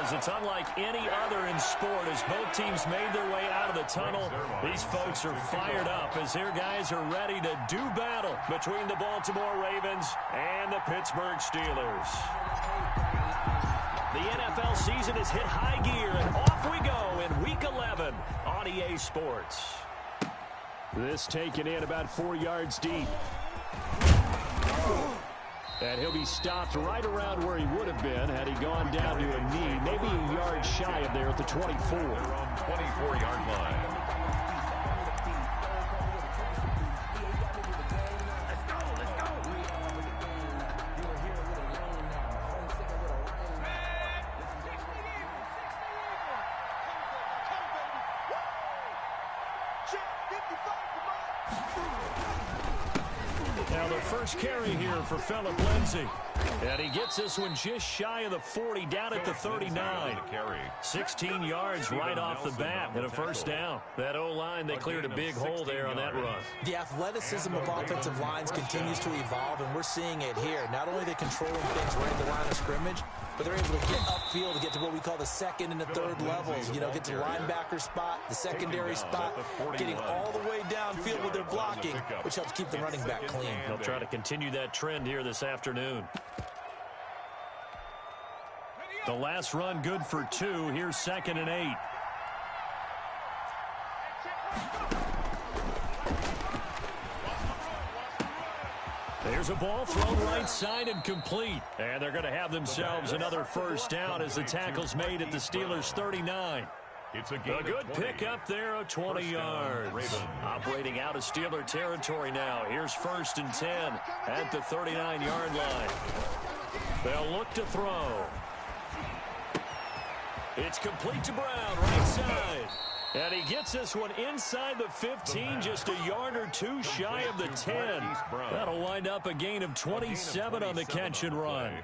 because it's unlike any other in sport. As both teams made their way out of the tunnel, these folks are fired up as their guys are ready to do battle between the Baltimore Ravens and the Pittsburgh Steelers. The NFL season has hit high gear, and off we go in Week 11 on EA Sports. This taken in about 4 yards deep. And he'll be stopped right around where he would have been had he gone down to a knee, maybe a yard shy of there at the 24. They're on 24-yard line. Now the first carry here for Phillip Lindsay. And he gets this one just shy of the 40, down at the 39. 16 yards right off the bat and a first down. That O-line, they cleared a big hole there on that run. The athleticism of offensive lines continues to evolve, and we're seeing it here. Not only are they controlling things right at the line of scrimmage, but they're able to get upfield to get to what we call the second and the third levels. You know, get to the linebacker spot, the secondary spot, getting all the way downfield with their blocking, which helps keep the running back clean. They'll try to continue that trend here this afternoon. The last run good for 2. Here's 2nd and 8. There's a ball thrown right side and complete. And they're going to have themselves another first down as the tackle's made at the Steelers' 39. It's a good pick up there of 20 yards. Operating out of Steeler territory now. Here's 1st and 10 at the 39-yard line. They'll look to throw. It's complete to Brown, right side. And he gets this one inside the 15, just a yard or 2 shy of the 10. That'll wind up a gain of 27 on the catch and run.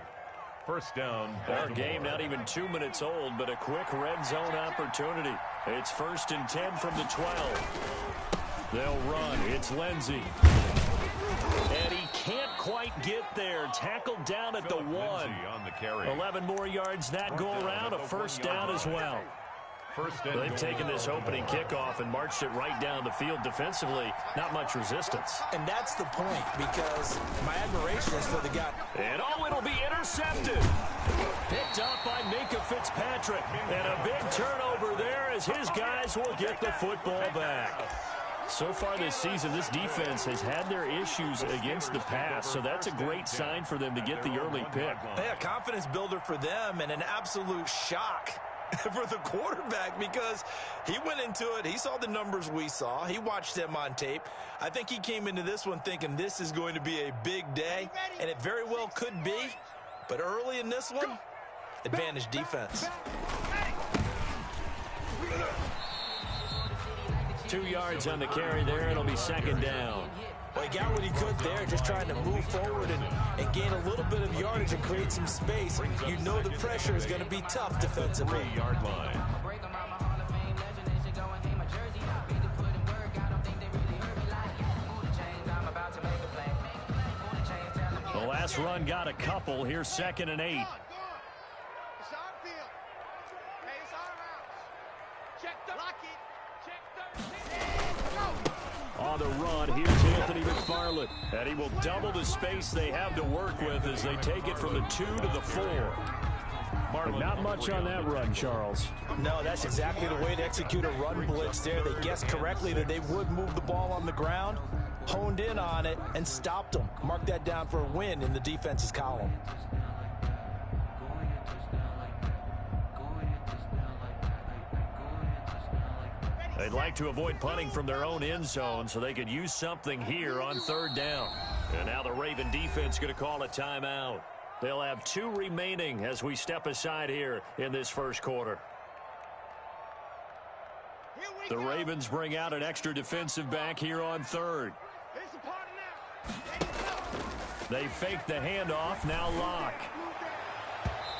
First down. Our game not even 2 minutes old, but a quick red zone opportunity. It's 1st and 10 from the 12. They'll run. It's Lindsay. And he can't quite get there. Tackled down at the 1. 11 more yards that go around. A first down as well. They've taken this opening kickoff and marched it right down the field defensively. Not much resistance. And that's the point, because my admiration is for the guy. And it'll be intercepted. Picked up by Minka Fitzpatrick. And a big turnover there as his guys will get the football back. So far this season, this defense has had their issues against the pass, so that's a great sign for them to get the early pick. Yeah, confidence builder for them and an absolute shock for the quarterback, because he went into it. He saw the numbers we saw. He watched them on tape. I think he came into this one thinking this is going to be a big day, and it very well could be. But early in this one, advantage defense. 2 yards on the carry there. It'll be 2nd down. Well, he got what he could there, just trying to move forward and gain a little bit of yardage and create some space. You know the pressure is going to be tough defensively. 3-yard line. The last run got a couple. Here's 2nd and 8. On the run, here's Anthony McFarland. And he will double the space they have to work with as they take it from the 2 to the 4. But not much on that run, Charles. No, that's exactly the way to execute a run blitz there. They guessed correctly that they would move the ball on the ground, honed in on it, and stopped them. Mark that down for a win in the defense's column. They'd like to avoid punting from their own end zone so they could use something here on 3rd down. And now the Raven defense going to call a timeout. They'll have 2 remaining as we step aside here in this first quarter. The Ravens bring out an extra defensive back here on 3rd. They fake the handoff, now lock.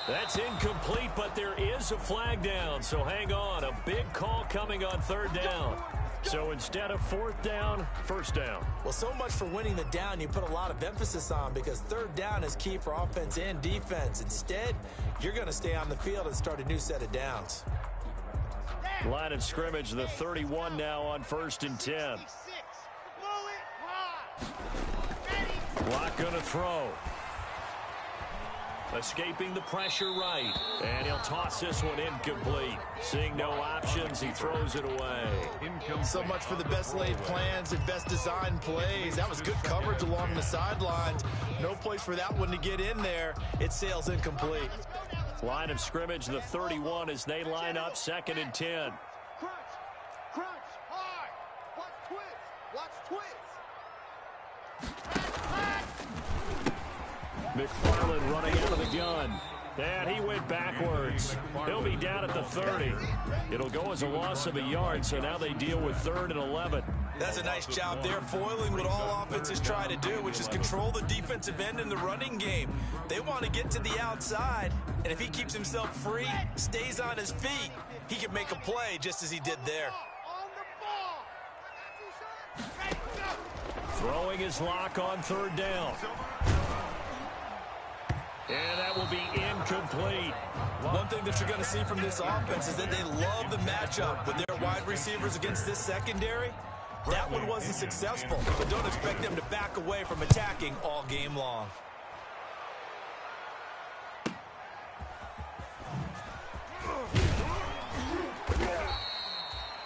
That's incomplete, but there is a flag down, so hang on. A big call coming on 3rd down. So instead of fourth down, first down. Well, so much for winning the down you put a lot of emphasis on, because third down is key for offense and defense. Instead, you're going to stay on the field and start a new set of downs. Line of scrimmage, the 31 now on 1st and 10. Lock going to throw. Escaping the pressure right. And he'll toss this one incomplete. Seeing no options, he throws it away. So much for the best laid plans and best designed plays. That was good coverage along the sidelines. No place for that one to get in there. It sails incomplete. Line of scrimmage, the 31 as they line up 2nd and 10. Crunch, hard. Watch twist. McFarland running out of the gun. And he went backwards. He'll be down at the 30. It'll go as a loss of a yard, so now they deal with 3rd and 11. That's a nice job there, foiling what all offenses try to do, which is control the defensive end in the running game. They want to get to the outside, and if he keeps himself free, stays on his feet, he can make a play just as he did there. Throwing his lock on 3rd down. And that will be incomplete. One thing that you're going to see from this offense is that they love the matchup with their wide receivers against this secondary. That one wasn't successful, but don't expect them to back away from attacking all game long.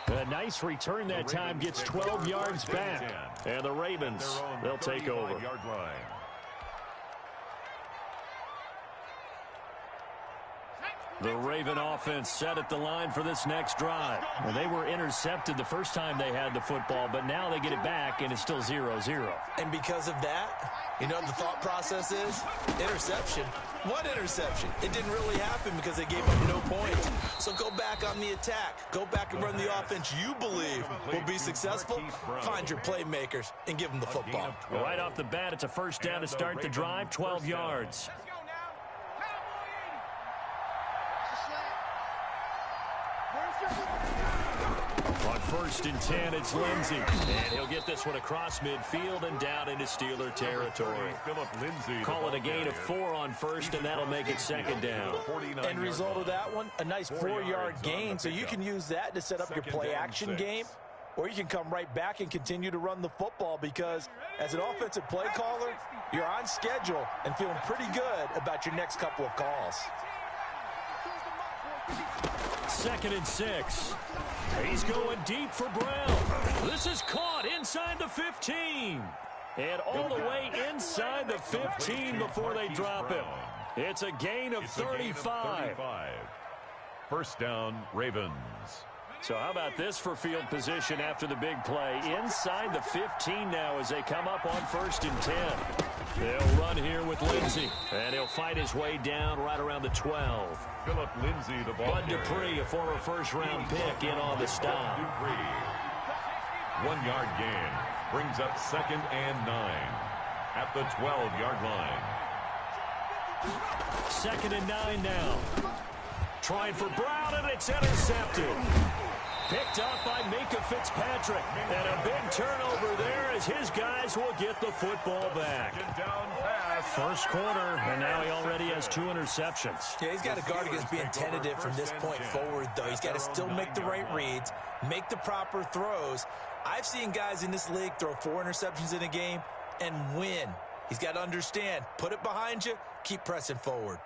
A nice return that time, gets 12 yards back. And the Ravens, they'll take over. The Raven offense set at the line for this next drive. Well, they were intercepted the first time they had the football, but now they get it back, and it's still 0-0. And because of that, you know what the thought process is? Interception. What interception? It didn't really happen because they gave up no points. So go back on the attack. Go back and run the offense you believe will be successful. Find your playmakers and give them the football. Right off the bat, it's a first down to start the drive, 12 yards. On 1st and 10, it's Lindsey. And he'll get this one across midfield and down into Steeler territory. Call it a gain of 4 on 1st, and that'll make it 2nd down. End result of that one, a nice 4-yard gain, so you can use that to set up your play-action game, or you can come right back and continue to run the football, because as an offensive play caller, you're on schedule and feeling pretty good about your next couple of calls. 2nd and 6. He's going deep for Brown. This is caught inside the 15. And all the way inside the 15 before they drop him. It's a gain of 35. First down, Ravens. So how about this for field position after the big play? Inside the 15 now as they come up on 1st and 10. They'll run here with Lindsey, and he'll fight his way down right around the 12. Philip Lindsey, the ball Bud Dupree, a former first-round pick, in on the stop. 1-yard gain brings up 2nd and 9 at the 12-yard line. 2nd and 9 now. Trying for Brown, and it's intercepted. Picked up by Minka Fitzpatrick. And a big turnover there as his guys will get the football back. First quarter, and now he already has 2 interceptions. Yeah, he's got to guard against being tentative from this point forward, though. He's got to still make the right reads, make the proper throws. I've seen guys in this league throw 4 interceptions in a game and win. He's got to understand, put it behind you, keep pressing forward.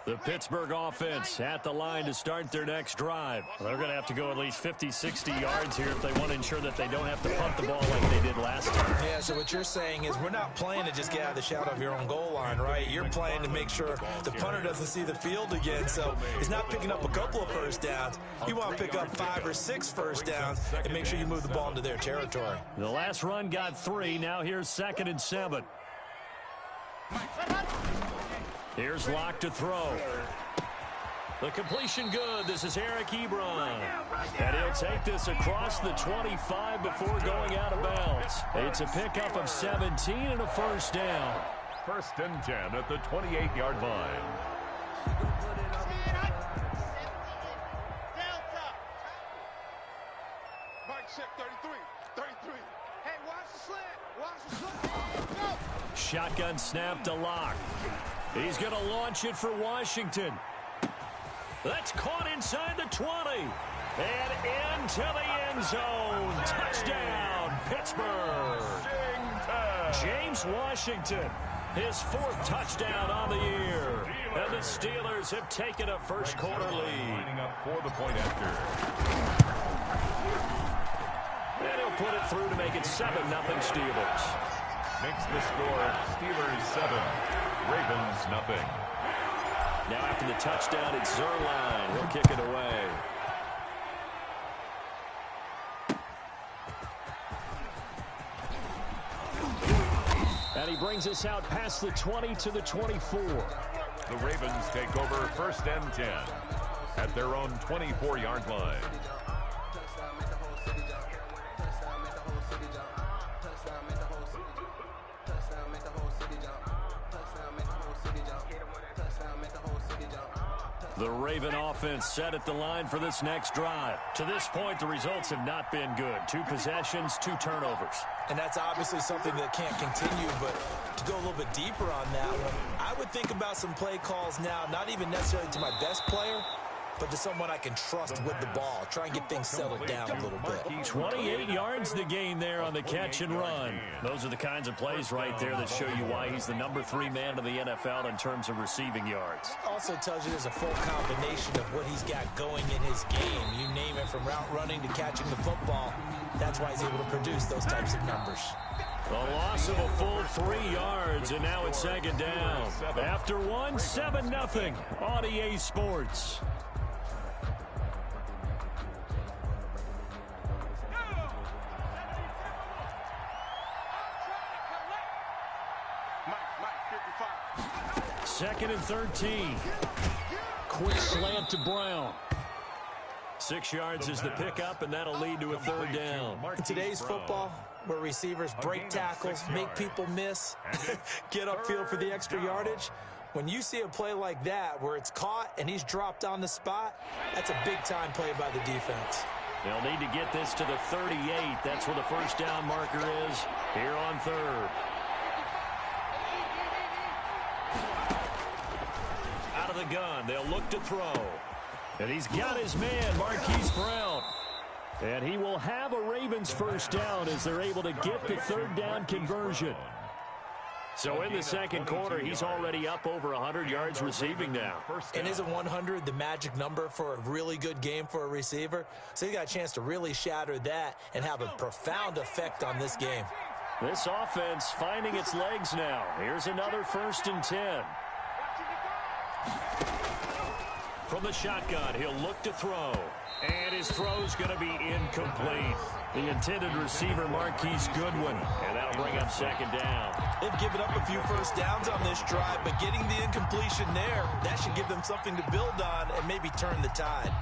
The Pittsburgh offense at the line to start their next drive. They're going to have to go at least 50, 60 yards here if they want to ensure that they don't have to punt the ball like they did last time. Yeah, so what you're saying is we're not playing to just get out of the shadow of your own goal line, right? You're playing to make sure the punter doesn't see the field again. So he's not picking up a couple of first downs. You want to pick up 5 or 6 first downs and make sure you move the ball into their territory. The last run got 3. Now here's 2nd and 7. Here's Locke to throw. The completion good. This is Eric Ebron. And he'll take this across the 25 before going out of bounds. It's a pickup of 17 and a first down. 1st and 10 at the 28-yard line. shotgun snap to Locke. He's going to launch it for Washington. That's caught inside the 20. And into the end zone. Touchdown, Pittsburgh. James Washington, his 4th touchdown on the year. And the Steelers have taken a first-quarter lead. Lining up for the point after. And he'll put it through to make it 7-0 Steelers. Makes the score Steelers 7, Ravens nothing. Now after the touchdown, it's Zerline. He'll kick it away. And he brings us out past the 20 to the 24. The Ravens take over 1st and 10 at their own 24-yard line. The Raven offense set at the line for this next drive. To this point, the results have not been good. 2 possessions, 2 turnovers. And that's obviously something that can't continue, but to go a little bit deeper on that one, I would think about some play calls now, not even necessarily to my best player, but to someone I can trust with the ball. Try and get things settled down a little bit. 28 yards the gain there on the catch and run. Those are the kinds of plays right there that show you why he's the number 3 man in the NFL in terms of receiving yards. Also tells you there's a full combination of what he's got going in his game. You name it, from route running to catching the football. That's why he's able to produce those types of numbers. A loss of a full 3 yards, and now it's 2nd down. After 1, 7-0 on EA Sports. Second and 13. Quick slant to Brown. 6 yards is the pickup, and that'll lead to a 3rd down. In today's football, where receivers break tackles, make people miss, get upfield for the extra yardage, when you see a play like that where it's caught and he's dropped on the spot, that's a big-time play by the defense. They'll need to get this to the 38. That's where the 1st down marker is here on 3rd. Out of the gun, they'll look to throw. And he's got his man, Marquise Brown. And he will have a Ravens 1st down as they're able to get the 3rd down conversion. So in the 2nd quarter, he's already up over 100 yards receiving now. And isn't 100 the magic number for a really good game for a receiver? So he got a chance to really shatter that and have a profound effect on this game. This offense finding its legs now. Here's another 1st and 10. From the shotgun, he'll look to throw. And his throw's going to be incomplete. The intended receiver, Marquise Goodwin. And that'll bring up 2nd down. They've given up a few 1st downs on this drive, but getting the incompletion there, that should give them something to build on and maybe turn the tide.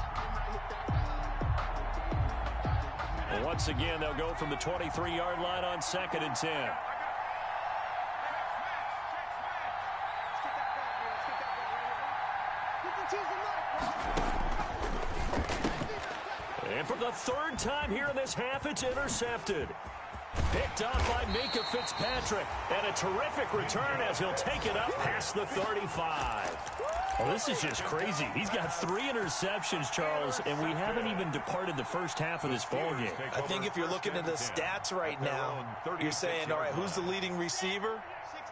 And once again, they'll go from the 23-yard line on 2nd and 10. And for the 3rd time here in this half, it's intercepted. Picked up by Minkah Fitzpatrick. And a terrific return as he'll take it up past the 35. Well, this is just crazy. He's got 3 interceptions, Charles, and we haven't even departed the first half of this ballgame. I think if you're looking at the stats right now, you're saying, all right, who's the leading receiver?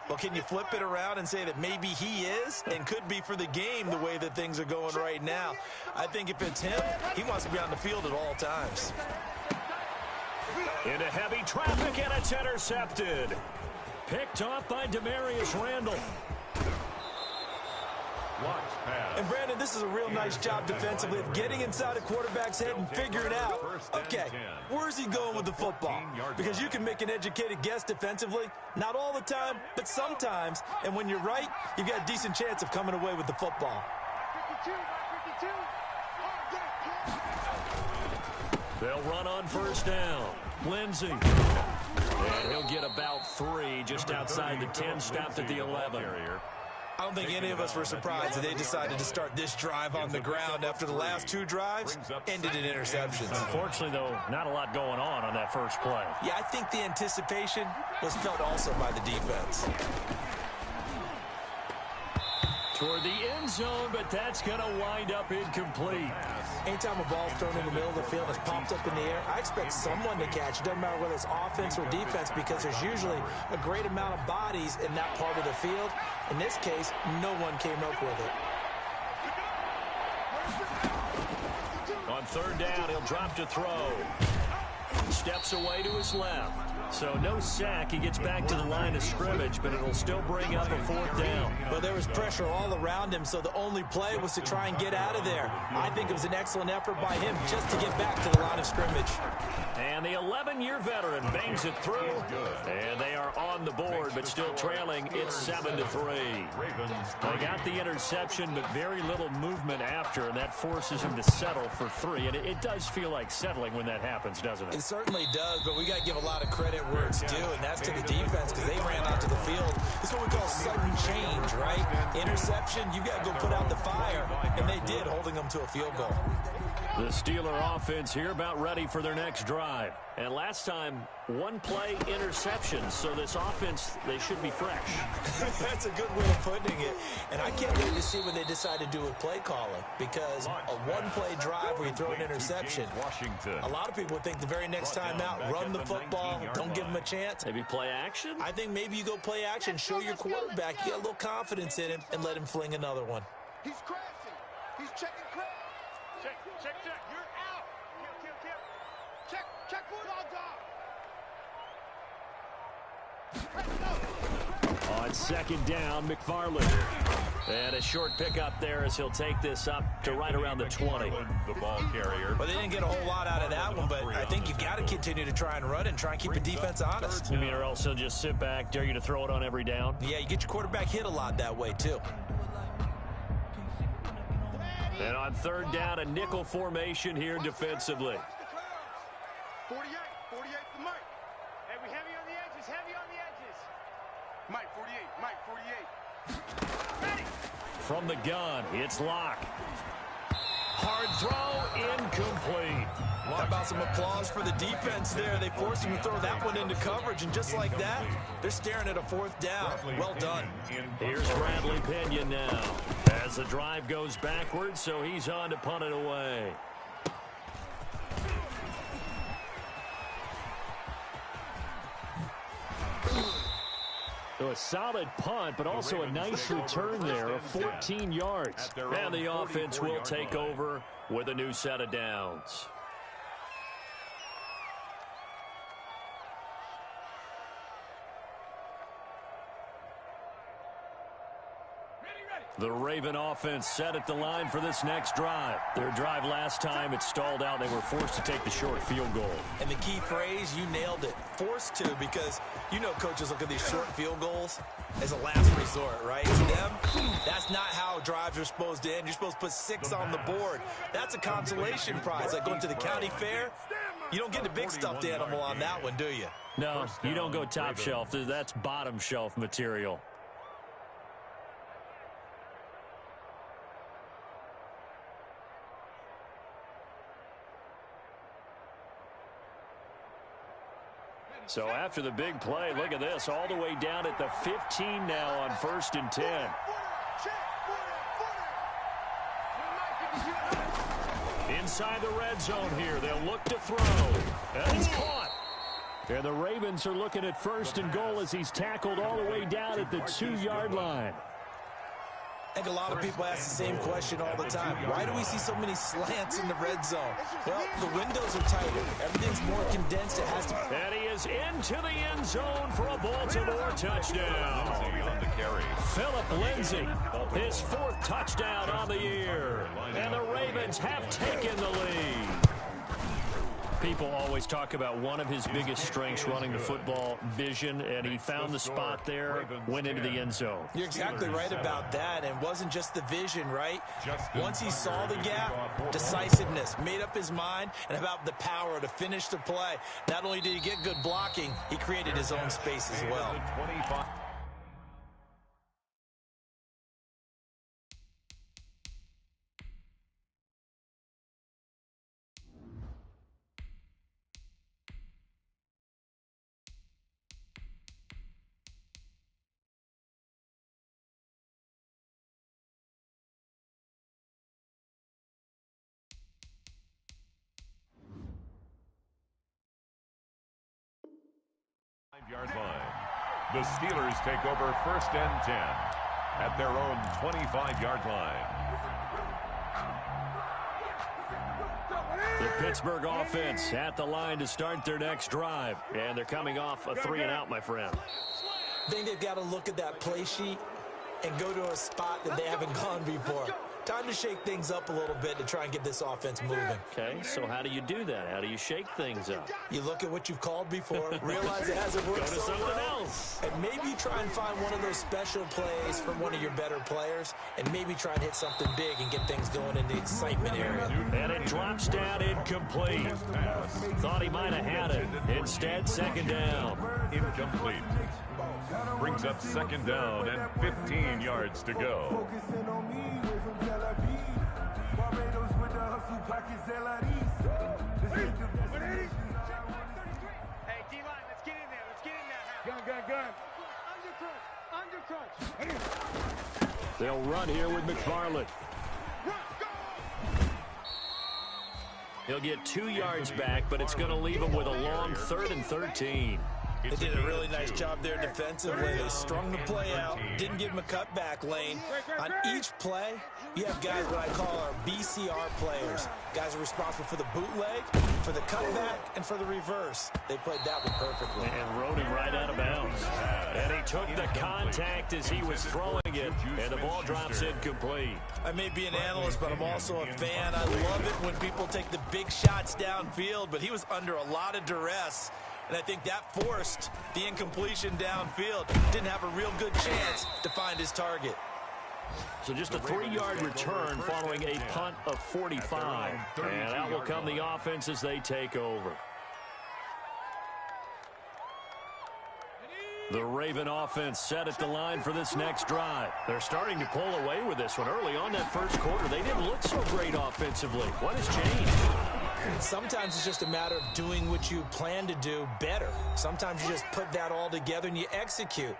Well, can you flip it around and say that maybe he is and could be for the game the way that things are going right now? I think if it's him, he wants to be on the field at all times. Into heavy traffic, and it's intercepted. Picked off by Demarius Randall. And, Brandon, this is a real nice job defensively of getting inside a quarterback's head and figuring out, okay, where's he going with the football? Because you can make an educated guess defensively, not all the time, but sometimes. And when you're right, you've got a decent chance of coming away with the football. They'll run on 1st down. Lindsey. And he'll get about 3 just outside the 10, stopped at the 11. I don't think any of us were surprised that they decided to start this drive on the ground after the last two drives ended in interceptions. Unfortunately, though, not a lot going on that first play. Yeah, I think the anticipation was felt also by the defense. Toward the end zone, but that's going to wind up incomplete. Anytime a ball's thrown in the middle of the field and it's popped up in the air, I expect someone to catch. It doesn't matter whether it's offense or defense because there's usually a great amount of bodies in that part of the field. In this case, no one came up with it. On third down, he'll drop to throw. Steps away to his left. So no sack. He gets back to the line of scrimmage, but it'll still bring up a fourth down. But there was pressure all around him, so the only play was to try and get out of there. I think it was an excellent effort by him just to get back to the line of scrimmage. And the 11-year veteran bangs it through. And they are on the board, but still trailing. It's 7-3. They got the interception, but very little movement after, and that forces him to settle for 3. And it does feel like settling when that happens, doesn't it? It certainly does, but we got to give a lot of credit where it's due, and that's to the defense because they ran onto the field. This is what we call sudden change, right? Interception, you got to go put out the fire, and they did, holding them to a field goal. The Steeler offense here about ready for their next drive. And last time, one play interception. So this offense, they should be fresh. That's a good way of putting it. And I can't wait to see what they decide to do with play calling. Because a one-play drive where you throw an interception, a lot of people would think the very next time out, run the football, don't give them a chance. Maybe play action? I think maybe you go play action, show your quarterback, you got a little confidence in him, and let him fling another one. He's crashing. He's checking crash. Check. You're out. Kill. Check Bulldog. On second down, McFarland. And a short pickup there as he'll take this up to right around the 20. The ball carrier. Well, they didn't get a whole lot out of that one, but I think you've got to continue to try and run and try and keep the defense honest. You mean, or else he'll just sit back, dare you to throw it on every down? Yeah, you get your quarterback hit a lot that way, too. And on third down, a nickel formation here defensively. 48 for Mike. Hey, we heavy on the edges. Mike, 48. Ready. From the gun, it's Locke. Hard throw, incomplete. How about some applause for the defense there? They forced him to throw that one into coverage, and just like that, they're staring at a fourth down. Well done. Here's Bradley Pinion now as the drive goes backwards, so he's on to punt it away. So a solid punt, but also a nice return there of 14 yards. And the offense will take over with a new set of downs. The Raven offense set at the line for this next drive. Their drive last time, it stalled out. They were forced to take the short field goal. And the key phrase, you nailed it. Forced to, because you know coaches look at these short field goals as a last resort, right? To them, that's not how drives are supposed to end. You're supposed to put 6 on the board. That's a consolation prize. Like going to the county fair, you don't get the big stuffed animal on that one, do you? No, you don't go top shelf. That's bottom shelf material. So after the big play, look at this, all the way down at the 15 now on 1st and 10. Inside the red zone here, they'll look to throw. And he's caught. And the Ravens are looking at 1st and goal as he's tackled all the way down at the 2-yard line. I think a lot of people ask the same question all the time. Why do we see so many slants in the red zone? Well, the windows are tighter. Everything's more condensed. It has to. And he is into the end zone for a Baltimore touchdown. On the carry. Philip Lindsay, his 4th touchdown on the year. And the Ravens have taken the lead. People always talk about one of his biggest strengths running the football, vision, and he found the spot there, went into the end zone. You're exactly right about that, and it wasn't just the vision, right? Once he saw the gap, decisiveness, made up his mind, and about the power to finish the play. Not only did he get good blocking, he created his own space as well. 20-yard line. The Steelers take over 1st and 10 at their own 25-yard line. The Pittsburgh offense at the line to start their next drive. And they're coming off a 3-and-out, my friend. I think they've got to look at that play sheet and go to a spot that they haven't gone before. Time to shake things up a little bit to try and get this offense moving. Okay, so how do you do that? How do you shake things up? You look at what you've called before, realize it hasn't worked Go to so something well, else. and maybe try and find one of those special plays from one of your better players, and maybe try and hit something big and get things going in the excitement area. And it drops down incomplete. Thought he might have had it. Instead, 2nd down. Incomplete. Brings up 2nd down and 15 yards to go. Hey, D-line, let's get in there. Let's get in there. Gun. Under crunch. They'll run here with McFarland. He'll get 2 yards back, but it's going to leave him with a long 3rd and 13. They did a really nice job there defensively. They strung the play out, didn't give him a cutback lane. On each play, you have guys what I call our BCR players. Guys are responsible for the bootleg, for the cutback, and for the reverse. They played that one perfectly. And rode him right out of bounds. And he took the contact as he was throwing it, and the ball drops incomplete. I may be an analyst, but I'm also a fan. I love it when people take the big shots downfield, but he was under a lot of duress. And I think that forced the incompletion downfield. Didn't have a real good chance to find his target. So just a 3-yard return following a punt of 45. And out will come the offense as they take over. The Raven offense set at the line for this next drive. They're starting to pull away with this one. Early on that first quarter, they didn't look so great offensively. What has changed? Sometimes it's just a matter of doing what you plan to do better. Sometimes you just put that all together and you execute.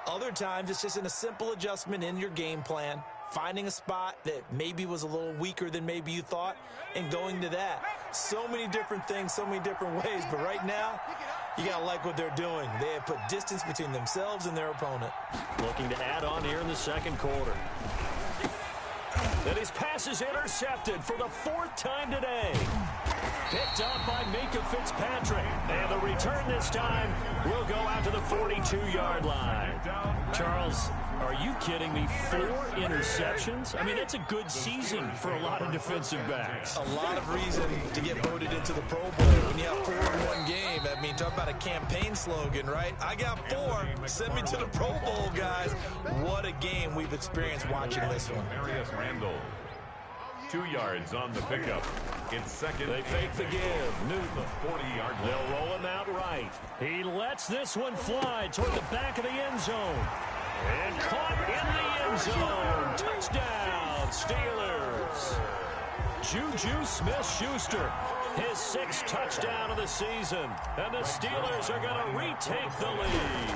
Other times it's just in a simple adjustment in your game plan, finding a spot that maybe was a little weaker than maybe you thought, and going to that. So many different things, so many different ways, but right now, you got to like what they're doing. They have put distance between themselves and their opponent. Looking to add on here in the second quarter. And his pass is intercepted for the 4th time today. Picked up by Minka Fitzpatrick. And the return this time will go out to the 42-yard line. Charles, are you kidding me? 4 interceptions? I mean, that's a good season for a lot of defensive backs. A lot of reason to get voted into the Pro Bowl when you have 4 in one game. I mean, talk about a campaign slogan, right? I got 4. Send me to the Pro Bowl, guys. What a game we've experienced watching this one. Marius Randall. 2 yards on the pickup. It's 2nd. They fake the give. Newton. 40-yard line. They'll roll him out right. He lets this one fly toward the back of the end zone. And caught in the end zone. Touchdown, Steelers. Juju Smith-Schuster, his 6th touchdown of the season. And the Steelers are going to retake the lead.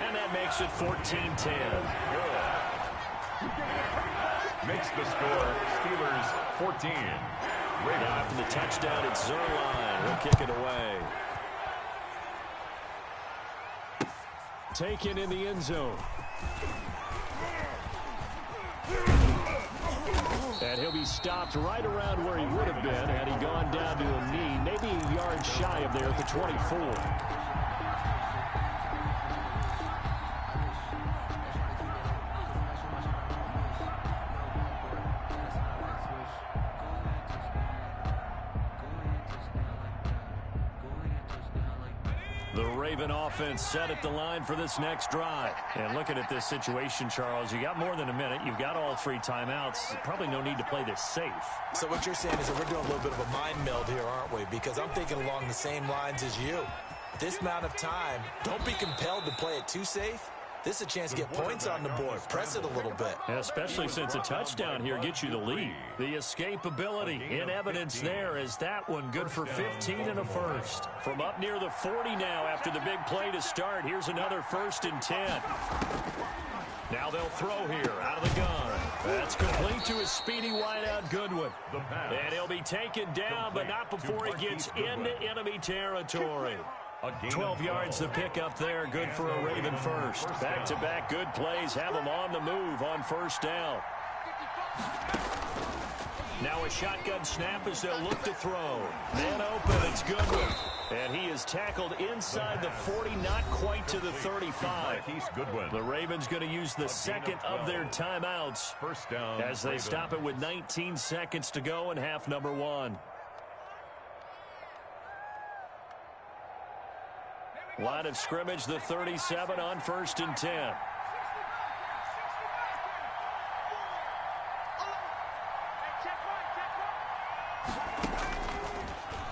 And that makes it 14-10. Makes the score Steelers 14. Now after the touchdown, it's Zerline. He'll kick it away. Taken in the end zone. And he'll be stopped right around where he would have been had he gone down to a knee, maybe a yard shy of there at the 24. The Raven offense set at the line for this next drive. And looking at this situation, Charles, you got more than a minute. You've got all 3 timeouts. Probably no need to play this safe. So what you're saying is that we're doing a little bit of a mind meld here, aren't we? Because I'm thinking along the same lines as you. This amount of time, don't be compelled to play it too safe. This is a chance to get points on the board. Press it a little bit. Especially since a touchdown here gets you the lead. The escapability in evidence there as that one good for 15 and a first. From up near the 40 now after the big play to start. Here's another 1st and 10. Now they'll throw here out of the gun. That's complete to his speedy wideout Goodwin. And he'll be taken down, but not before he gets into enemy territory. 12 yards to pick up there. Good for a Raven first. Back-to-back good plays have him on the move on first down. Now a shotgun snap as they'll look to throw. Man open, it's Goodwin. And he is tackled inside the 40, not quite to the 35. The Ravens going to use the second of their timeouts First down, as they stop it with 19 seconds to go in half number 1. Line of scrimmage, the 37 on first and 10.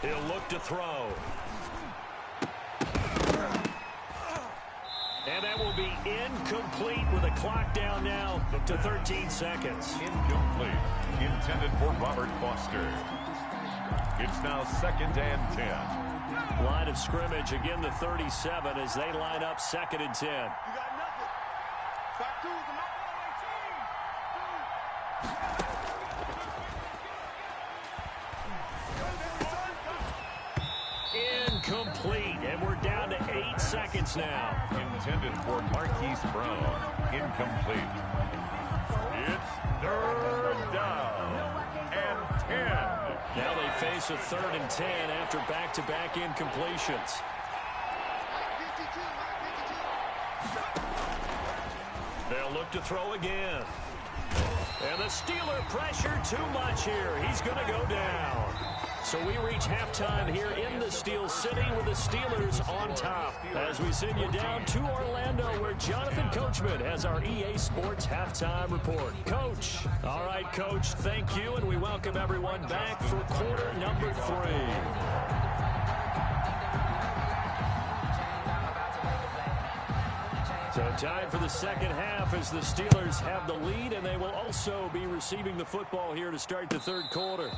He'll look to throw. And that will be incomplete with a clock down now to 13 seconds. Incomplete. Intended for Robert Foster. It's now second and 10. Line of scrimmage, again the 37 as they line up second and 10. You got nothing. Back two, the knock Incomplete, and we're down to 8 seconds now. Intended for Marquise Brown. Incomplete. It's third down and 10. Now they face a 3rd and 10 after back-to-back incompletions. They'll look to throw again. And the Steeler pressure too much here. He's going to go down. So we reach halftime here in the Steel City with the Steelers on top. As we send you down to Orlando where Jonathan Coachman has our EA Sports halftime report. Coach. All right, Coach, thank you, and we welcome everyone back for quarter number 3. So time for the second half as the Steelers have the lead, and they will also be receiving the football here to start the third quarter.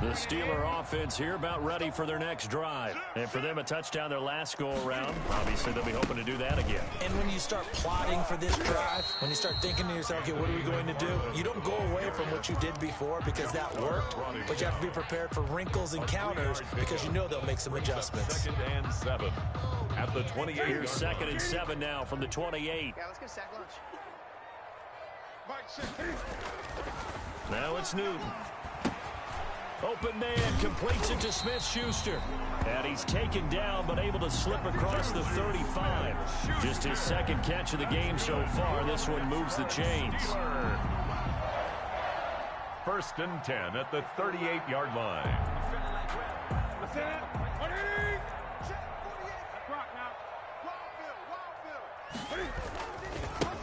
The Steeler offense here about ready for their next drive. And for them, a touchdown their last go-around. Obviously, they'll be hoping to do that again. And when you start plotting for this drive, when you start thinking to yourself, okay, what are we going to do? You don't go away from what you did before because that worked, but you have to be prepared for wrinkles and counters because you know they'll make some adjustments. Second and 7 at the 28. Here's second and 7 now from the 28. Yeah, let's get sack lunch. Now it's Newton. Open man completes it to Smith-Schuster. And he's taken down but able to slip across the 35. Just his second catch of the game so far. This one moves the chains. First and 10 at the 38-yard line.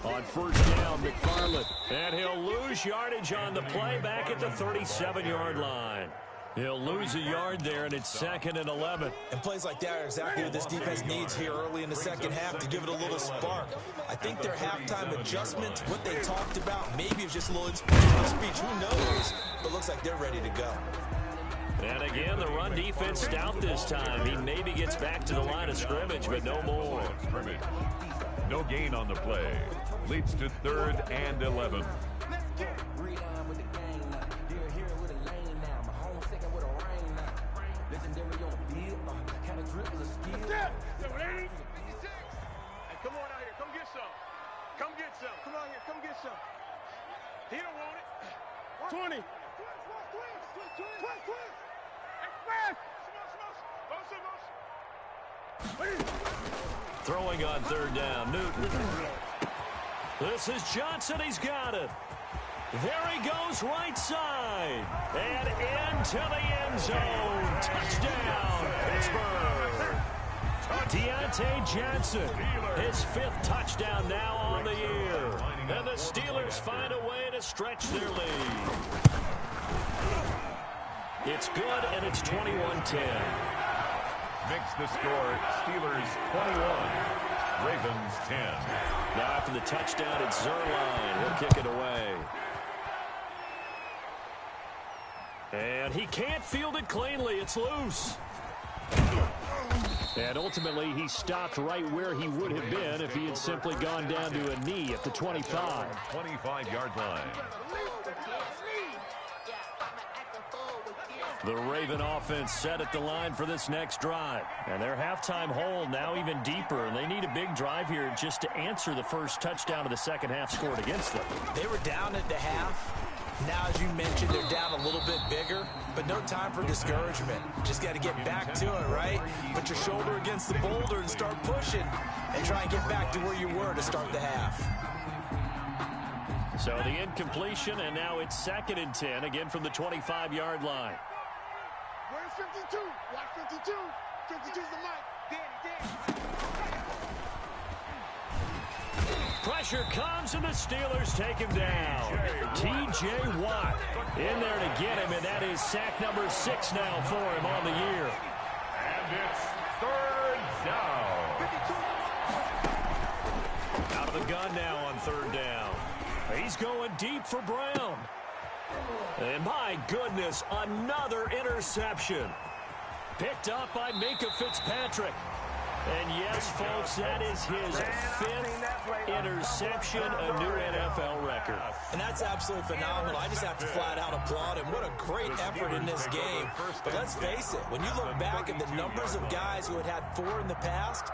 On first down, McFarland. And he'll lose yardage on the play back at the 37-yard line. He'll lose a yard there, and it's second and 11. And plays like that are exactly what this defense needs here early in the second half to give it a little spark. I think their halftime adjustment, what they talked about, maybe it was just a little inspirational speech. Who knows? But looks like they're ready to go. And again, the run defense stout this time. He maybe gets back to the line of scrimmage, but no more. No gain on the play. Leads to third and 11. Come on out here. Come get some. Come get some. Come on here. Come get some. He don't want it. 20. Twist. Express. Throwing on third down, Newton. This is Johnson. He's got it. There he goes right side. And into the end zone. Touchdown, Pittsburgh. Deontay Johnson, his 5th touchdown now on the year. And the Steelers find a way to stretch their lead. It's good, and it's 21-10. Makes the score Steelers 21, Ravens 10. Now after the touchdown, it's Zerline. He'll kick it away. And he can't field it cleanly. It's loose. And ultimately, he stopped right where he would have been if he had simply gone down to a knee at the 25. 25-yard line. The Raven offense set at the line for this next drive. And their halftime hole now even deeper. And they need a big drive here just to answer the first touchdown of the second half scored against them. They were down at the half. Now, as you mentioned, they're down a little bit bigger, but no time for discouragement. Just got to get back to it, right? Put your shoulder against the boulder and start pushing and try and get back to where you were to start the half. So the incompletion, and now it's 2nd and 10, again from the 25-yard line. Where's 52? Watch 52. 52's the mic. Danny. Pressure comes, and the Steelers take him down. T.J. Watt in there to get him, and that is sack number 6 now for him on the year. And it's 3rd down. Out of the gun now on 3rd down. He's going deep for Brown. And my goodness, another interception. Picked up by Minkah Fitzpatrick. And yes, folks, that is his 5th interception, a new NFL record. And that's absolutely phenomenal. I just have to flat out applaud him. What a great effort in this game. But let's face it, when you look back at the numbers of guys who had 4 in the past,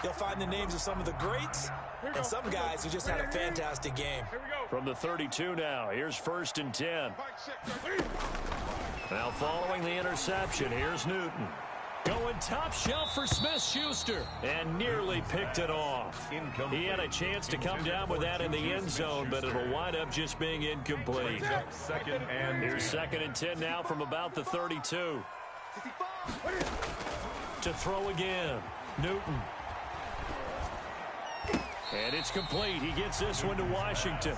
you'll find the names of some of the greats and some guys who just had a fantastic game. From the 32 now, here's 1st and 10. Now following the interception, here's Newton. Going top shelf for Smith-Schuster, and nearly picked it off. He had a chance to come down with that in the end zone, but it'll wind up just being incomplete. Here's 2nd and 10 now from about the 32. To throw again, Newton. And it's complete. He gets this one to Washington.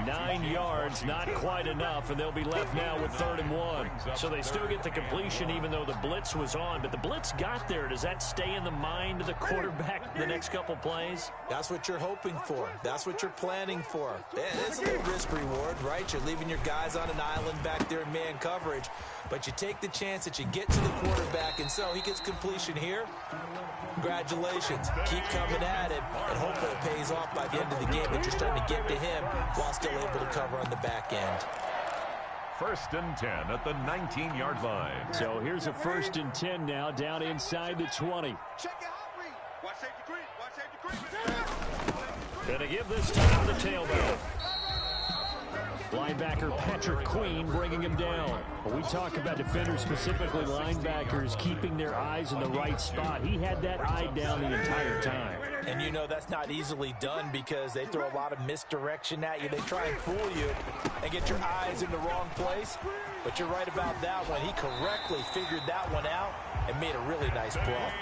9 yards, not quite enough, and they'll be left now with 3rd and 1. So they still get the completion even though the blitz was on, but the blitz got there. Does that stay in the mind of the quarterback the next couple plays? That's what you're hoping for. That's what you're planning for. It's a little risk reward, right? You're leaving your guys on an island back there in man coverage, but you take the chance that you get to the quarterback, and so he gets completion here. Congratulations. Keep coming at it, and hopefully it pays off by the end of the game that you're starting to get to him while still able to cover on the back end. 1st and 10 at the 19-yard line. So here's a 1st and 10 now down inside the 20. Check it out, Reed. Watch safety creep. Watch safety creep. Gonna give this time to the tailback. Linebacker Patrick Queen bringing him down. When we talk about defenders, specifically linebackers, keeping their eyes in the right spot, he had that eye down the entire time. And you know that's not easily done because they throw a lot of misdirection at you. They try and fool you and get your eyes in the wrong place. But you're right about that one. He correctly figured that one out and made a really nice play.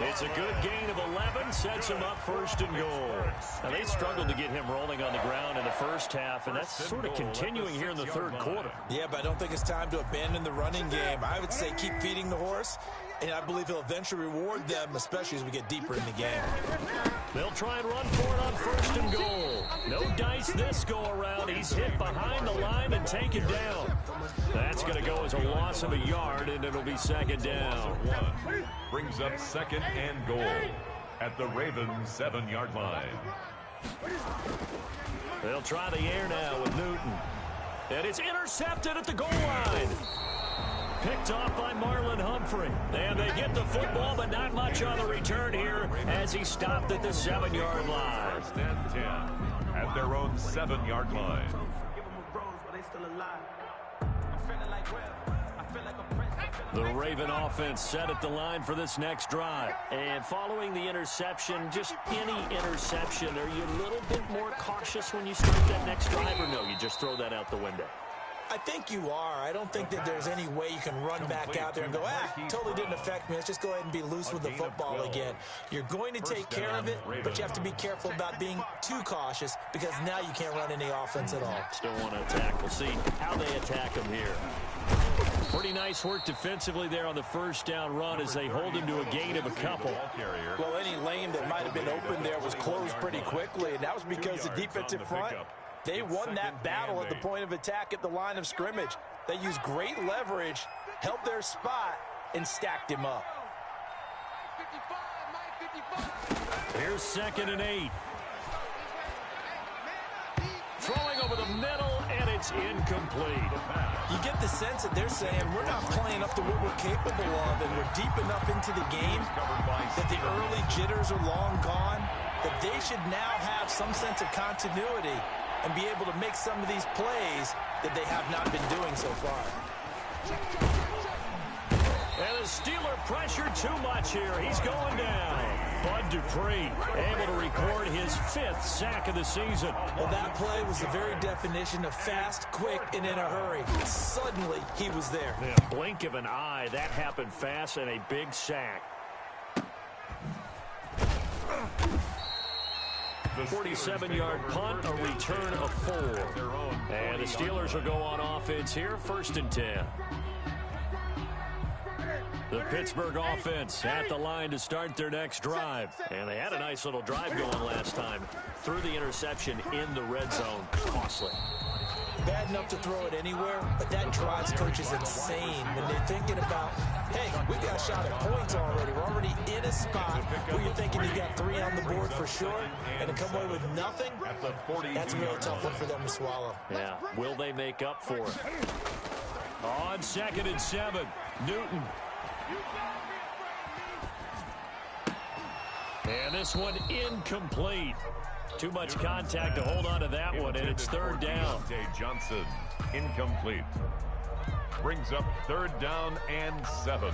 It's a good gain of 11, sets him up 1st and goal. Now, they struggled to get him rolling on the ground in the first half, and that's sort of continuing here in the 3rd quarter. Yeah, but I don't think it's time to abandon the running game. I would say keep feeding the horse, and I believe he'll eventually reward them, especially as we get deeper in the game. They'll try and run for it on 1st and goal. No dice this go-around. He's hit behind the line and taken down. That's going to go as a loss of a yard, and it'll be 2nd down. Brings up 2nd and goal at the Ravens 7-yard line. They'll try the air now with Newton. And it's intercepted at the goal line. Picked off by Marlon Humphrey. And they get the football, but not much on the return here as he stopped at the 7-yard line. 1st and 10 at their own 7-yard line. The Raven offense set at the line for this next drive. And following the interception, just any interception, are you a little bit more cautious when you start that next drive, or no, you just throw that out the window? I think you are. I don't think that there's any way you can run back out there and go, totally didn't affect me. Let's just go ahead and be loose with the football again. You're going to take care of it, but you have to be careful about being too cautious because now you can't run any offense at all. Still want to attack. We'll see how they attack him here. Pretty nice work defensively there on the 1st down run as they hold him to a gain of a couple. Well, any lane that might have been open there was closed pretty quickly, and that was because the defensive front, they won that battle at the point of attack at the line of scrimmage. They used great leverage, helped their spot, and stacked him up. Here's 2nd and 8. Throwing over the middle, and it's incomplete. You get the sense that they're saying we're not playing up to what we're capable of, and we're deep enough into the game that the early jitters are long gone, that they should now have some sense of continuity and be able to make some of these plays that they have not been doing so far. And the Steeler pressure too much here. He's going down. Bud Dupree able to record his 5th sack of the season. Well, that play was the very definition of fast, quick, and in a hurry. Suddenly, he was there. In a blink of an eye, that happened fast, and a big sack. 47-yard punt, a return of 4. And the Steelers will go on offense here, 1st and 10. The Pittsburgh offense at the line to start their next drive. And they had a nice little drive going last time. Threw the interception in the red zone. Costly. Bad enough to throw it anywhere, but that drives coaches insane when they're thinking about, hey, we got a shot at points already. We're already in a spot where you're thinking you got 3 on the board for sure, and to come away with nothing, that's a really tough one for them to swallow. Yeah, will they make up for it? On 2nd and 7, Newton. And this one incomplete. Too much contact to hold on to that one, and it's 3rd down. Johnson, incomplete. Brings up 3rd down and 7.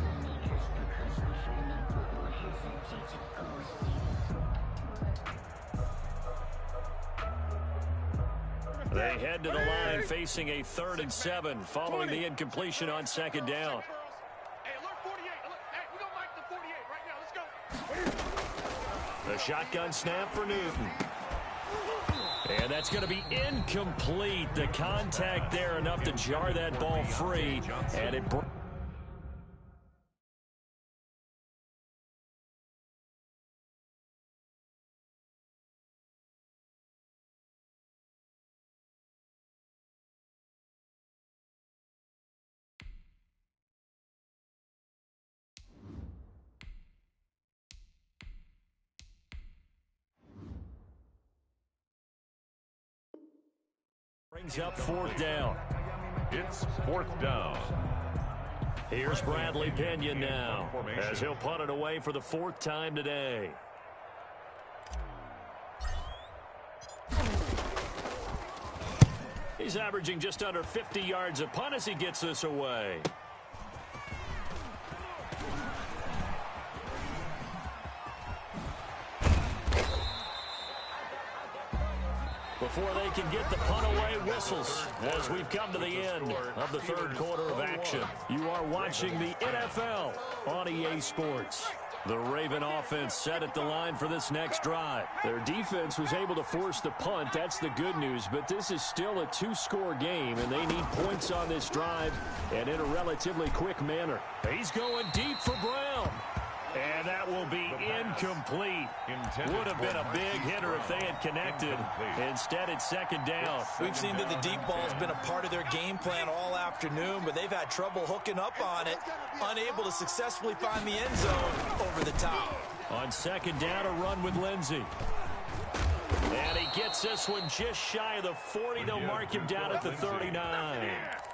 They head to the line facing a 3rd and 7 following the incompletion on 2nd down. The shotgun snap for Newton. And that's going to be incomplete. The contact there enough to jar that ball free. And it brings up 4th down. It's 4th down. Here's Bradley Pinion now as he'll punt it away for the 4th time today. He's averaging just under 50 yards a punt as he gets this away. Before they can get the punt away, whistles as we've come to the end of the 3rd quarter of action. You are watching the NFL on EA Sports. The Raven offense set at the line for this next drive. Their defense was able to force the punt. That's the good news, but this is still a 2-score game, and they need points on this drive and in a relatively quick manner. He's going deep for Brown. And that will be incomplete. Would have been a big hitter if they had connected. Instead, it's 2nd down. We've seen that the deep ball has been a part of their game plan all afternoon, but they've had trouble hooking up on it, unable to successfully find the end zone over the top. On 2nd down, a run with Lindsey. And he gets this one just shy of the 40. They'll mark him down at the 39.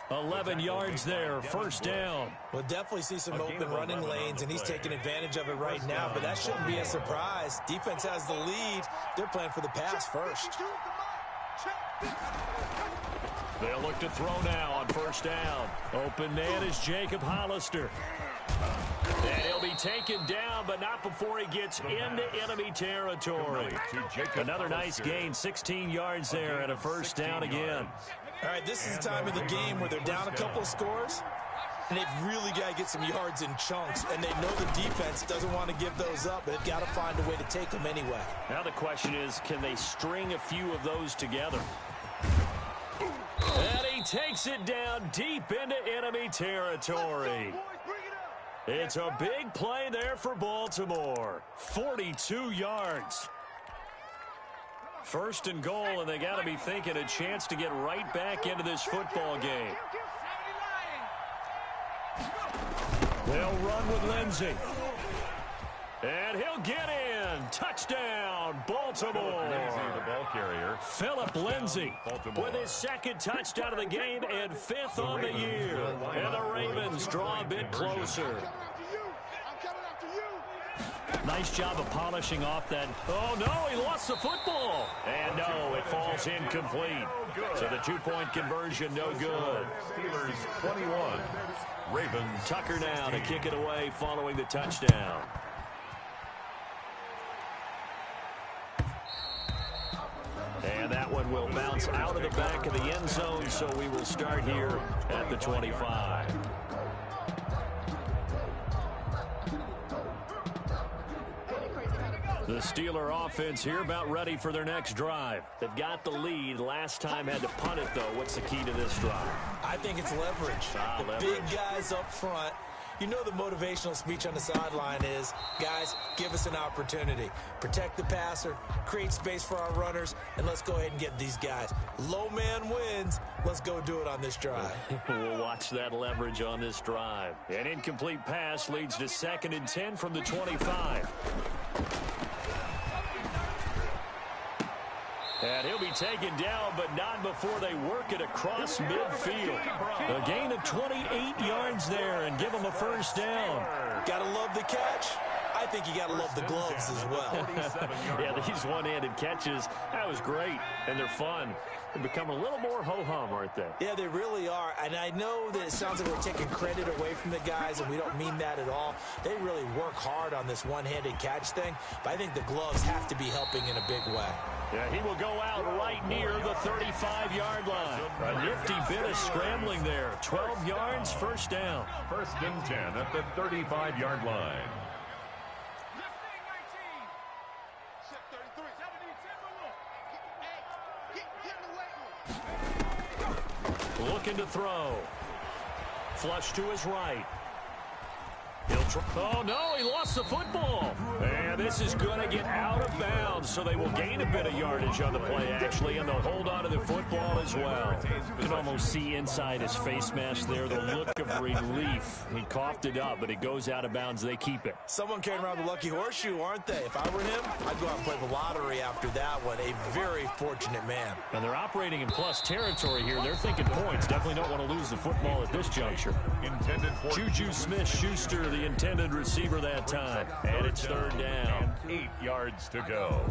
11 yards there, 1st down. We'll definitely see some open running lanes, and he's taking advantage of it right now, but that shouldn't be a surprise. Defense has the lead. They're playing for the pass first. They'll look to throw now on 1st down. Open man is Jacob Hollister. And he'll be taken down, but not before he gets into enemy territory. Another nice gain, 16 yards there, and a 1st down again. All right, this is the time of the game where they're down a couple of scores, and they've really got to get some yards in chunks, and they know the defense doesn't want to give those up, but they've got to find a way to take them anyway. Now the question is, can they string a few of those together? And he takes it down deep into enemy territory. It's a big play there for Baltimore. 42 yards. 1st and goal, and they got to be thinking a chance to get right back into this football game. They'll run with Lindsey. And he'll get in. Touchdown, Baltimore. The ball carrier. Philip Lindsey with his second touchdown of the game and fifth on the year. And the Ravens draw a bit closer. Nice job of polishing off that. Oh, no, he lost the football. And no, it falls incomplete. So the two-point conversion, no good. Steelers 21. Ravens. Tucker now to kick it away following the touchdown. And that one will bounce out of the back of the end zone, so we will start here at the 25. The Steeler offense here about ready for their next drive. They've got the lead. Last time had to punt it, though. What's the key to this drive? I think it's leverage. Big guys up front. You know the motivational speech on the sideline is, guys, give us an opportunity. Protect the passer, create space for our runners, and let's go ahead and get these guys. Low man wins. Let's go do it on this drive. We'll watch that leverage on this drive. An incomplete pass leads to 2nd and 10 from the 25. And he'll be taken down, but not before they work it across midfield. A gain of 28 yards there and give them a first down. Gotta love the catch. I think you gotta love the gloves as well. Yeah, these one-handed catches, that was great, and they're fun. They become a little more ho-hum, aren't they? Yeah, they really are. And I know that it sounds like we're taking credit away from the guys, and we don't mean that at all. They really work hard on this one-handed catch thing, but I think the gloves have to be helping in a big way. Yeah, he will go out right near the 35-yard line. A nifty bit of scrambling there. 12 yards, first down. 1st and 10 at the 35-yard line. Looking to throw. Flush to his right. He'll try. Oh, no, he lost the football. And this is going to get out of bounds, so they will gain a bit of yardage on the play, actually, and they'll hold on to the football as well. You can almost see inside his face mask there the look of relief. He coughed it up, but it goes out of bounds. They keep it. Someone carrying around the lucky horseshoe, aren't they? If I were him, I'd go out and play the lottery after that one. A very fortunate man. And they're operating in plus territory here. They're thinking points. Definitely don't want to lose the football at this juncture. Intended for Juju Smith-Schuster, the intended receiver that time. And it's 3rd down. And 8 yards to go.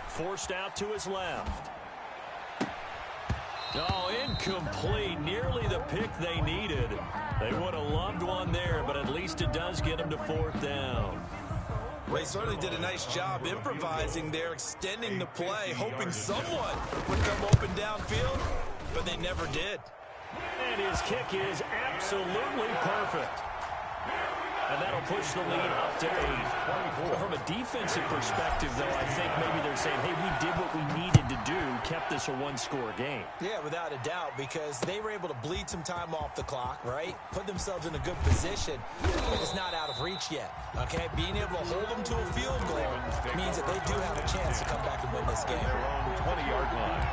Forced out to his left. Oh, incomplete. Nearly the pick they needed. They would have loved one there, but at least it does get them to 4th down. They certainly did a nice job improvising there, extending the play, hoping someone would come open downfield, but they never did. And his kick is absolutely perfect. And that'll push the lead up to 8. From a defensive perspective, though, I think maybe they're saying, hey, we did what we needed to do, kept this a one-score game. Yeah, without a doubt, because they were able to bleed some time off the clock, right? Put themselves in a good position, but it's not out of reach yet, okay? Being able to hold them to a field goal means that they do have a chance to come back and win this game. Their own 20-yard line.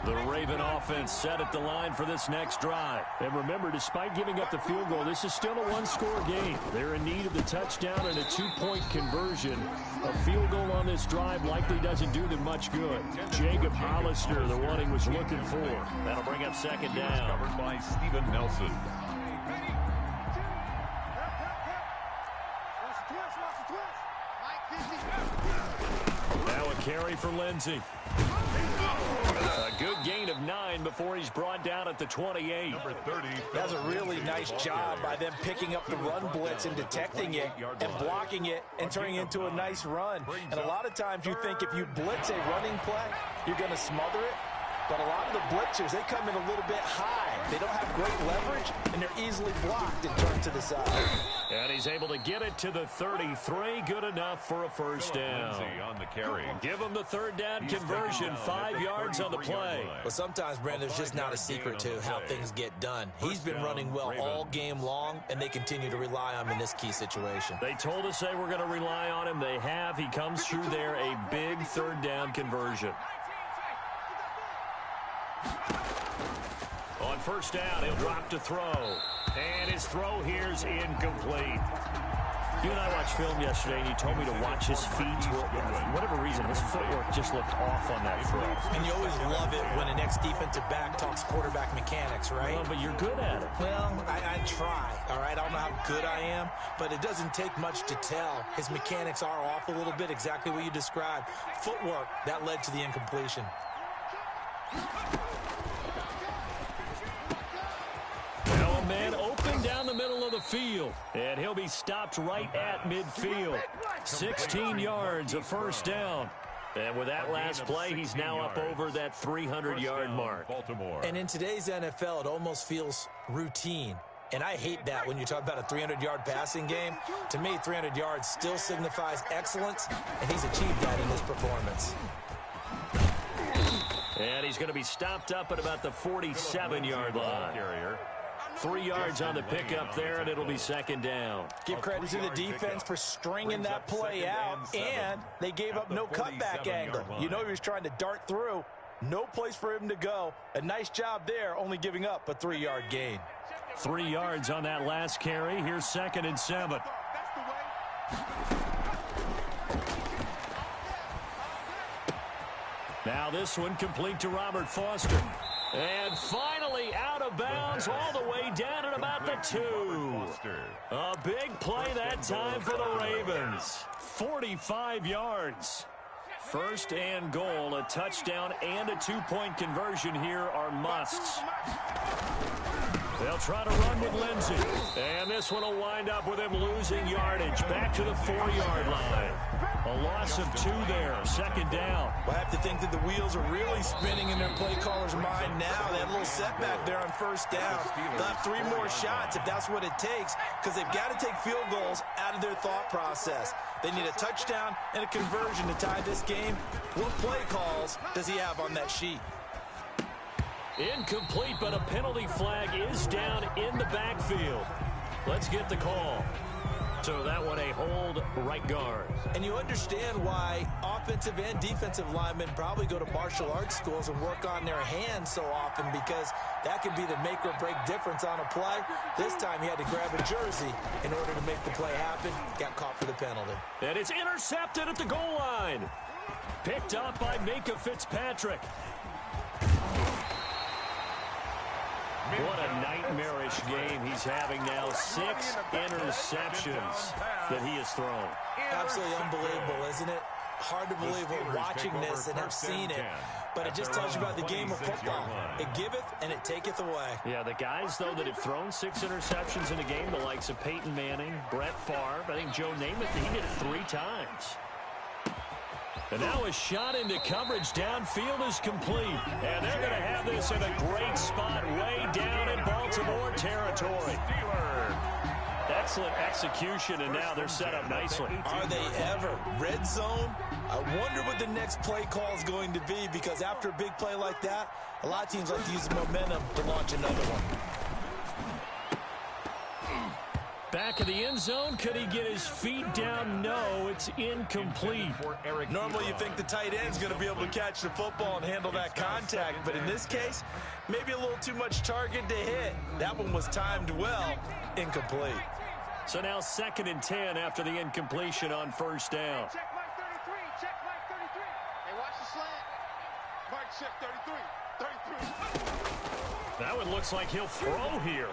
The Raven offense set at the line for this next drive. And remember, despite giving up the field goal, this is still a one-score game. They're in need of the touchdown and a two-point conversion. A field goal on this drive likely doesn't do them much good. Jacob Hollister, the one he was looking for. That'll bring up 2nd down. Covered by Steven Nelson. Now a carry for Lindsey. A good gain of 9 before he's brought down at the 28. Number 30. That's a really nice job by them picking up the run blitz and detecting it and blocking it and turning it into a nice run. And a lot of times you think if you blitz a running play, you're going to smother it. but a lot of the blitzers, they come in a little bit high. They don't have great leverage, and they're easily blocked and turned to the side. And he's able to get it to the 33. Good enough for a first down. On the carry. Give him the third down conversion, 5 yards on the play. Well, sometimes, Brandon, there's just not a secret to how things get done. He's been running well all game long, and they continue to rely on him in this key situation. They told us they were going to rely on him. They have. He comes through there, a big third down conversion. On first down, he'll drop to throw. And his throw here's incomplete. You and I watched film yesterday, and you told me to watch his feet. For whatever reason, his footwork just looked off on that throw. And you always love it when an ex-defensive back talks quarterback mechanics, right? Well, but you're good at it. Well, I try, all right? I don't know how good I am, but it doesn't take much to tell. His mechanics are off a little bit, exactly what you described. Footwork, that led to the incompletion. Now a man open down the middle of the field, and he'll be stopped right at midfield. 16 yards, a first down. And with that last play, he's now up over that 300-yard mark. And in today's NFL, it almost feels routine. And I hate that when you talk about a 300-yard passing game. To me, 300 yards still signifies excellence, and he's achieved that in his performance. And he's going to be stopped up at about the 47-yard line. 3 yards on the pickup there, and it'll be second down. Give credit to the defense for stringing that play out, and they gave up no cutback angle. You know he was trying to dart through. No place for him to go. A nice job there, only giving up a 3-yard gain. 3 yards on that last carry. Here's 2nd and 7. Now this one complete to Robert Foster. And finally out of bounds all the way down at about the 2. A big play that time for the Ravens. 45 yards. First and goal, a touchdown and a 2-point conversion here are musts. They'll try to run with Lindsey. And this one will wind up with him losing yardage. Back to the 4-yard line. A loss of 2 there. Second down. Well, I have to think that the wheels are really spinning in their play caller's mind now. That little setback there on first down. They'll have 3 more shots if that's what it takes, because they've got to take field goals out of their thought process. They need a touchdown and a conversion to tie this game. What play calls does he have on that sheet? Incomplete, but a penalty flag is down in the backfield. Let's get the call. So that one a hold right guard. And you understand why offensive and defensive linemen probably go to martial arts schools and work on their hands so often, because that could be the make or break difference on a play. This time he had to grab a jersey in order to make the play happen. Got caught for the penalty. And it's intercepted at the goal line. Picked up by Minka Fitzpatrick. What a nightmarish game he's having now. 6 interceptions that he has thrown. Absolutely unbelievable, isn't it? Hard to believe we're watching this and have seen it, but it just tells you about the game of football. It giveth and it taketh away. Yeah, the guys, though, that have thrown 6 interceptions in a game, the likes of Peyton Manning, Brett Favre, I think Joe Namath, he did it 3 times. And now a shot into coverage downfield is complete. And they're going to have this in a great spot way down in Baltimore territory. Excellent execution, and now they're set up nicely. Are they ever? Red zone? I wonder what the next play call is going to be, because after a big play like that, a lot of teams like to use the momentum to launch another one. Back of the end zone. Could he get his feet down? No, it's incomplete. Normally you think the tight end's going to be able to catch the football and handle that contact, but in this case, maybe a little too much target to hit. That one was timed well. Incomplete. So now 2nd and 10 after the incompletion on first down. Check Mike 33. Check Mike 33. Hey, watch the slant. Mike, check 33. That one looks like he'll throw here.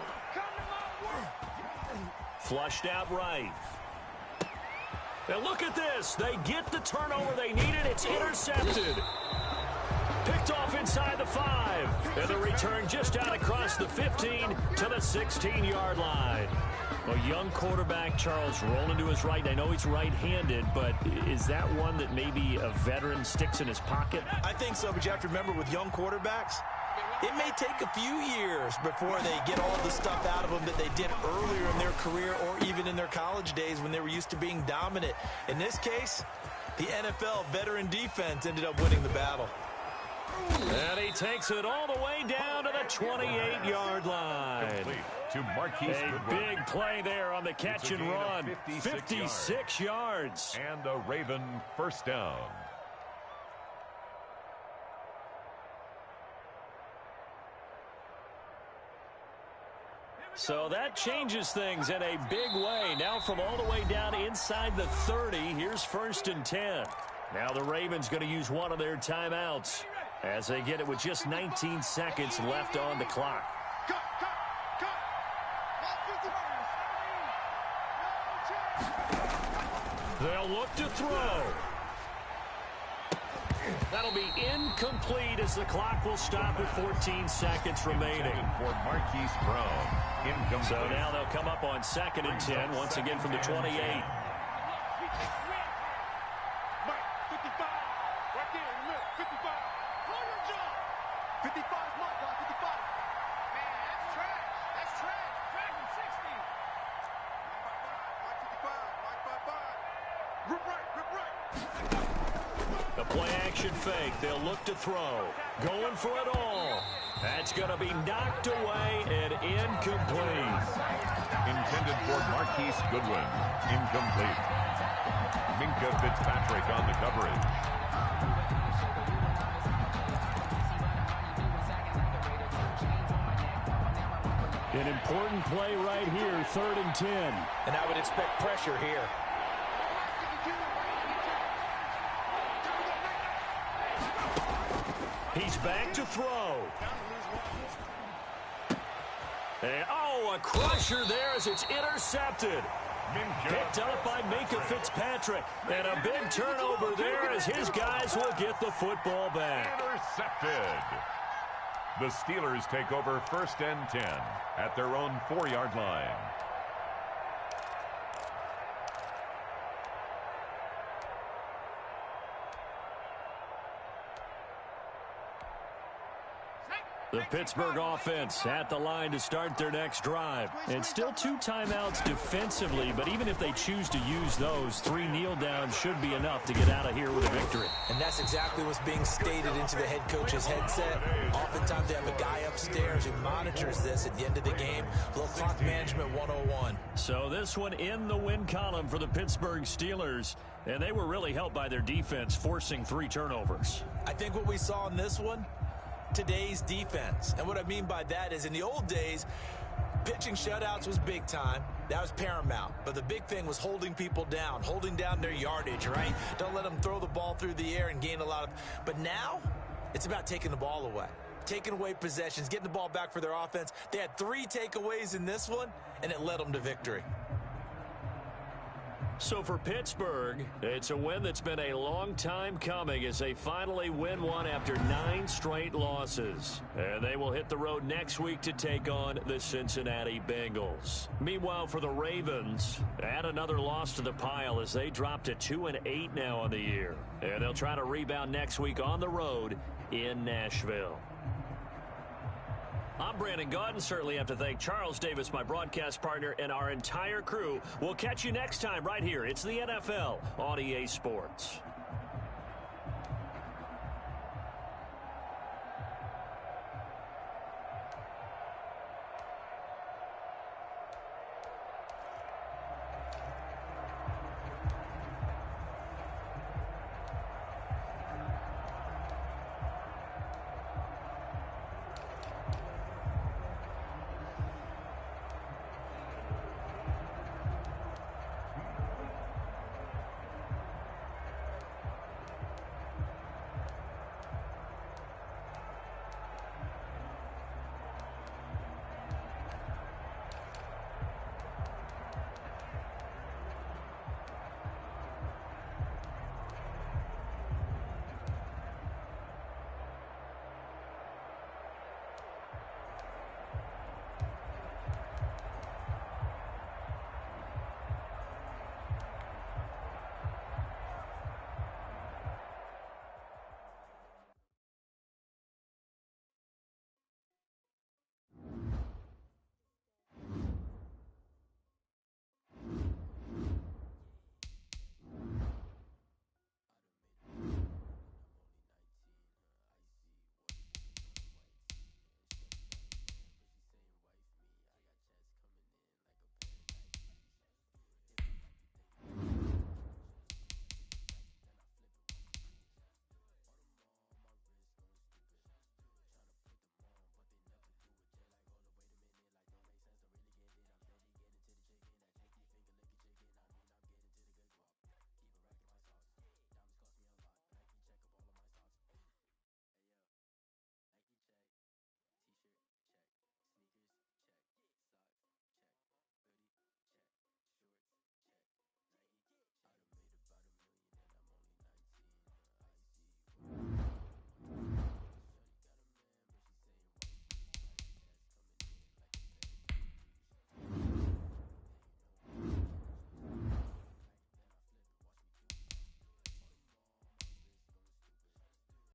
Flushed out right. Now look at this. They get the turnover they needed. It's intercepted. picked off inside the 5. And the return just out across the 15 to the 16-yard line. A young quarterback, Charles, rolling to his right. I know he's right-handed, but is that one that maybe a veteran sticks in his pocket? I think so, but you have to remember with young quarterbacks, it may take a few years before they get all the stuff out of them that they did earlier in their career or even in their college days when they were used to being dominant. In this case, the NFL veteran defense ended up winning the battle. And he takes it all the way down to the 28-yard line. Complete to Marquise A Goodwin. big play there on the catch and run. 56 yards. And a Raven first down. So that changes things in a big way. Now from all the way down inside the 30, here's 1st and 10. Now the Ravens going to use one of their timeouts as they get it with just 19 seconds left on the clock. They'll look to throw. That'll be incomplete as the clock will stop with 14 seconds remaining. For Marquise Brown, incomplete. So now they'll come up on 2nd and 10, once again from the 28. The play-action fake. They'll look to throw. Going for it all. That's going to be knocked away and incomplete. Intended for Marquise Goodwin. Incomplete. Minka Fitzpatrick on the coverage. An important play right here, 3rd and 10. And I would expect pressure here. He's back to throw. And, a crusher there as it's intercepted. Picked up by Minka Fitzpatrick. And a big turnover there as his guys will get the football back. Intercepted. The Steelers take over 1st and 10 at their own 4-yard line. The Pittsburgh offense at the line to start their next drive. And still 2 timeouts defensively, but even if they choose to use those, 3 kneel downs should be enough to get out of here with a victory. And that's exactly what's being stated into the head coach's headset. Oftentimes they have a guy upstairs who monitors this at the end of the game. Little clock management 101. So this one in the win column for the Pittsburgh Steelers. And they were really helped by their defense, forcing 3 turnovers. I think what we saw in this one, today's defense. And what I mean by that is in the old days, pitching shutouts was big time. That was paramount. But the big thing was holding people down, holding down their yardage, right? Don't let them throw the ball through the air and gain a lot of... But now, it's about taking the ball away. Taking away possessions, getting the ball back for their offense. They had 3 takeaways in this one, and it led them to victory. So for Pittsburgh, it's a win that's been a long time coming as they finally win one after 9 straight losses. And they will hit the road next week to take on the Cincinnati Bengals. Meanwhile, for the Ravens, add another loss to the pile as they drop to 2-8 now on the year. And they'll try to rebound next week on the road in Nashville. I'm Brandon Gaudin. Certainly have to thank Charles Davis, my broadcast partner, and our entire crew. We'll catch you next time right here. It's the NFL on EA Sports.